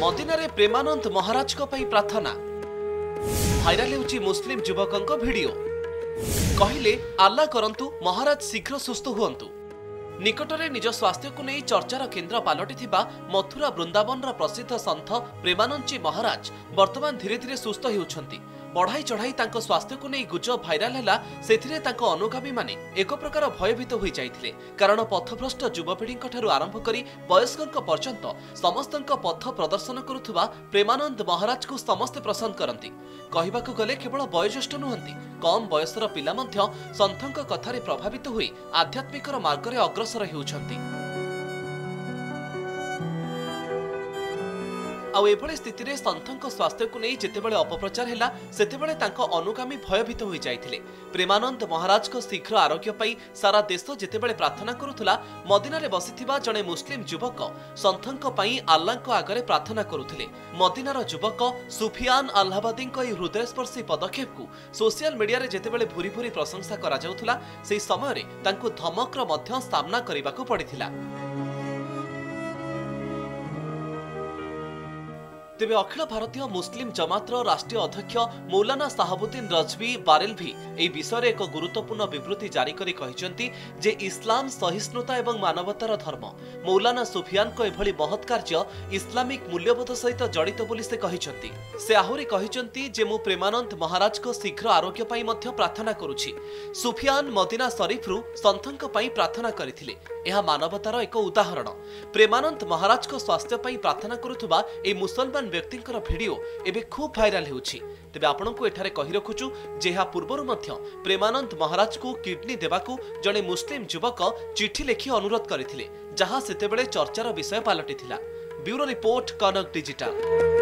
मदिनारे प्रेमानंद महाराज को पई प्रार्थना भाइराल होची मुस्लिम युवकंक वीडियो कहिले आल्ला करंतु महाराज शीघ्र सुस्थ हुअंतु। निकटरे निज स्वास्थ्य को नहीं चर्चार केन्द्र पलटि मथुरा वृंदावन प्रसिद्ध सन्थ प्रेमानंद महाराज वर्तमान धीरे धीरे सुस्थ होउछंती। बढ़ाई चढ़ाई तांको स्वास्थ्य को नहीं गुजब भाइराल है से अनुगामी माने एक प्रकार भयभीत हो जाइथिले कारण पथभ्रष्ट युवपीढ़ी आरंभ करी वयस्क पर्यंत समस्त पथ प्रदर्शन करुवा प्रेमानंद महाराज को समस्ते पसंद करती। कहबाकू गले केवल वयोज्येष्ठ नुहंती कम बयसर पिला मध्य सन्थंक कथारे प्रभावित हुई आध्यात्मिकर मार्गरे अग्रसर हेउछंती। आउ एभली स्थिति रे सन्थंक स्वास्थ्य को नहीं जेतेबेले अपप्रचार हैला सेतेबेले तांको अनुगामी भयभीत हो जाइथिले। प्रेमानंद महाराज को शीघ्र आरोग्य पाई सारा देश जेतेबेले प्रार्थना करुथुला मदिनारे बसिथिबा जणे मुस्लिम युवक सन्थंक पाई अल्लाहको आगरे प्रार्थना करुथिले। मदिनार युवक सुफियान अल्लाहाबादीको एही हृदयस्पर्शी पदक्षेप को सोशल मीडिया रे जेतेबेले भूरी भूरी प्रशंसा करा जाउथुला सेही समय रे तांको धमकर मध्य सामना करिबाको पड़िथिला। तेबे अखिल भारतीय मुस्लिम जमातर राष्ट्रीय अध्यक्ष मौलाना साहबुद्दीन रजवी बारेलवी ए विषय एक गुरुत्वपूर्ण विवृत्ति जारी करी कहिसेंती जे इस्लाम सहिष्णुता एवं मानवतार धर्म। मौलाना सुफियान को एभली महत् कार्य इस्लामिक मूल्यबोध सहित जड़ित बोली से कहिसेंती। से आहुरी कहिसेंती जे मु प्रेमानंद महाराज को शीघ्र आरोग्य पाई मध्य प्रार्थना करुछि। सुफियान मदीना शरीफरु सन्थंक पाई प्रार्थना करिथिले। यह मानवतार एक उदाहरण। प्रेमानंद महाराज को स्वास्थ्य पाई प्रार्थना करुथुबा ए मुसलमान व्यक्तिंकर वीडियो एबे खूब भाइराल हेउछि। तेबे आपनकु एठारे कहि रखुछु जे हा पूर्वरु मध्य प्रेमानंद महाराज को किडनी देबाकू जणे मुस्लिम युवक चिठी लेखि अनुरोध करिथिले जहा सेतेबेले चर्चार विषय पालटिथिला। ब्यूरो रिपोर्ट कनक डिजिटल।